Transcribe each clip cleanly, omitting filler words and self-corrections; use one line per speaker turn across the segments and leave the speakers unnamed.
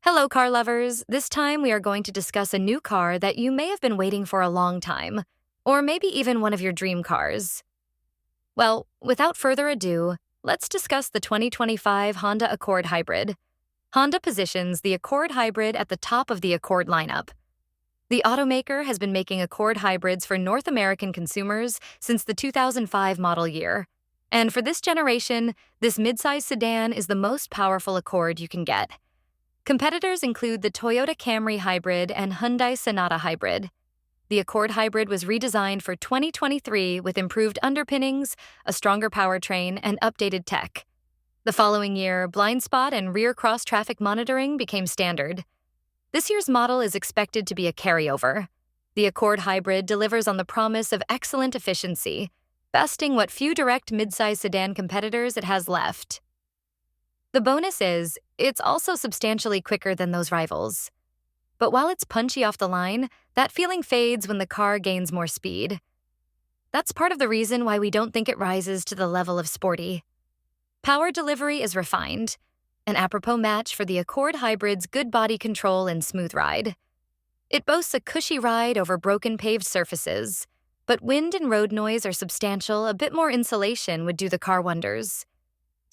Hello, car lovers. This time we are going to discuss a new car that you may have been waiting for a long time, or maybe even one of your dream cars. Well, without further ado, let's discuss the 2025 Honda Accord Hybrid. Honda positions the Accord Hybrid at the top of the Accord lineup. The automaker has been making Accord hybrids for North American consumers since the 2005 model year. And for this generation, this midsize sedan is the most powerful Accord you can get. Competitors include the Toyota Camry Hybrid and Hyundai Sonata Hybrid. The Accord Hybrid was redesigned for 2023 with improved underpinnings, a stronger powertrain, and updated tech. The following year, blind spot and rear cross-traffic monitoring became standard. This year's model is expected to be a carryover. The Accord Hybrid delivers on the promise of excellent efficiency, besting what few direct midsize sedan competitors it has left. The bonus is, it's also substantially quicker than those rivals. But while it's punchy off the line, that feeling fades when the car gains more speed. That's part of the reason why we don't think it rises to the level of sporty. Power delivery is refined, an apropos match for the Accord Hybrid's good body control and smooth ride. It boasts a cushy ride over broken paved surfaces, but wind and road noise are substantial. A bit more insulation would do the car wonders.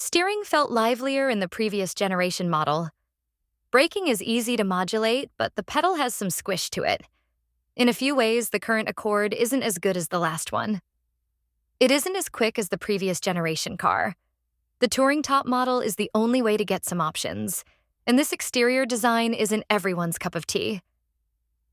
Steering felt livelier in the previous generation model. Braking is easy to modulate, but the pedal has some squish to it. In a few ways, the current Accord isn't as good as the last one. It isn't as quick as the previous generation car. The touring top model is the only way to get some options, and this exterior design isn't everyone's cup of tea.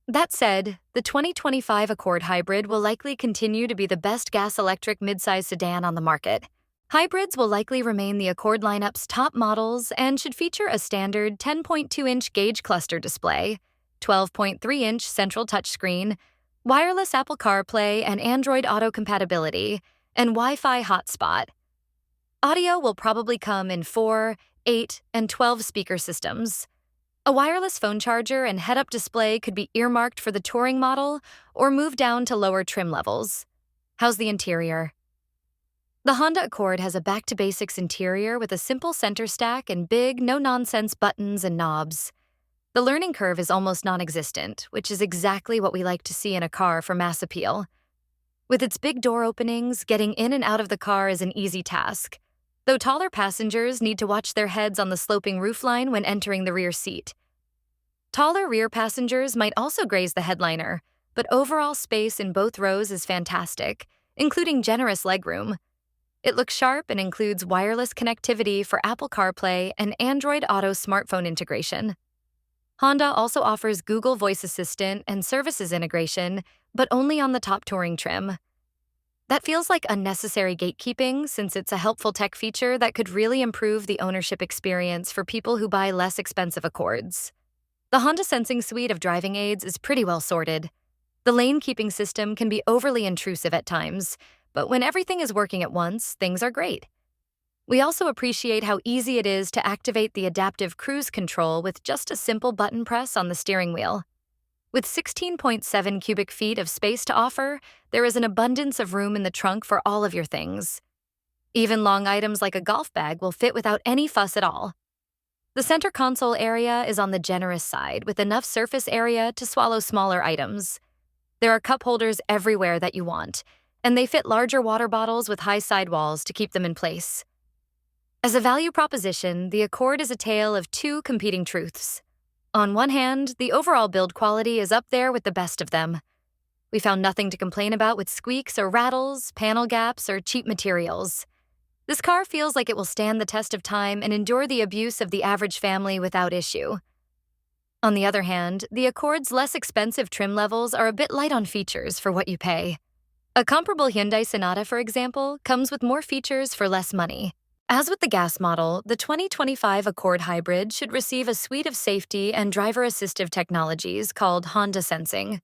That said, the 2025 Accord Hybrid will likely continue to be the best gas-electric midsize sedan on the market. Hybrids will likely remain the Accord lineup's top models and should feature a standard 10.2-inch gauge cluster display, 12.3-inch central touchscreen, wireless Apple CarPlay and Android Auto compatibility, and Wi-Fi hotspot. Audio will probably come in 4, 8, and 12 speaker systems. A wireless phone charger and head-up display could be earmarked for the touring model or move down to lower trim levels. How's the interior? The Honda Accord has a back-to-basics interior with a simple center stack and big, no-nonsense buttons and knobs. The learning curve is almost non-existent, which is exactly what we like to see in a car for mass appeal. With its big door openings, getting in and out of the car is an easy task, though taller passengers need to watch their heads on the sloping roofline when entering the rear seat. Taller rear passengers might also graze the headliner, but overall space in both rows is fantastic, including generous legroom. It looks sharp and includes wireless connectivity for Apple CarPlay and Android Auto smartphone integration. Honda also offers Google Voice Assistant and services integration, but only on the top touring trim. That feels like unnecessary gatekeeping since it's a helpful tech feature that could really improve the ownership experience for people who buy less expensive Accords. The Honda Sensing suite of driving aids is pretty well sorted. The lane-keeping system can be overly intrusive at times, but when everything is working at once, things are great. We also appreciate how easy it is to activate the adaptive cruise control with just a simple button press on the steering wheel. With 16.7 cubic feet of space to offer, there is an abundance of room in the trunk for all of your things. Even long items like a golf bag will fit without any fuss at all. The center console area is on the generous side, with enough surface area to swallow smaller items. There are cup holders everywhere that you want, and they fit larger water bottles with high sidewalls to keep them in place. As a value proposition, the Accord is a tale of two competing truths. On one hand, the overall build quality is up there with the best of them. We found nothing to complain about with squeaks or rattles, panel gaps, or cheap materials. This car feels like it will stand the test of time and endure the abuse of the average family without issue. On the other hand, the Accord's less expensive trim levels are a bit light on features for what you pay. A comparable Hyundai Sonata, for example, comes with more features for less money. As with the gas model, the 2025 Accord Hybrid should receive a suite of safety and driver-assistive technologies called Honda Sensing.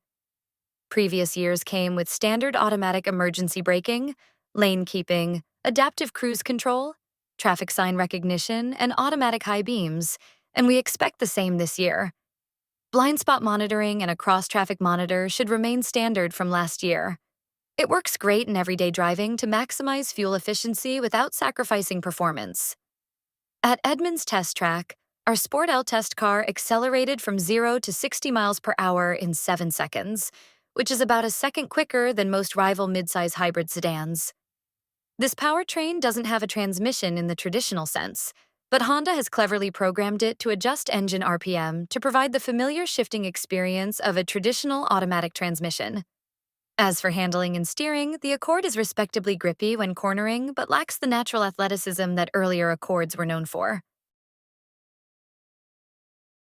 Previous years came with standard automatic emergency braking, lane keeping, adaptive cruise control, traffic sign recognition, and automatic high beams, and we expect the same this year. Blind spot monitoring and a cross-traffic monitor should remain standard from last year. It works great in everyday driving to maximize fuel efficiency without sacrificing performance. At Edmunds Test Track, Our Sport L test car accelerated from 0 to 60 miles per hour in 7 seconds, which is about a second quicker than most rival midsize hybrid sedans. This powertrain doesn't have a transmission in the traditional sense, but Honda has cleverly programmed it to adjust engine RPM to provide the familiar shifting experience of a traditional automatic transmission. As for handling and steering, the Accord is respectably grippy when cornering but lacks the natural athleticism that earlier Accords were known for.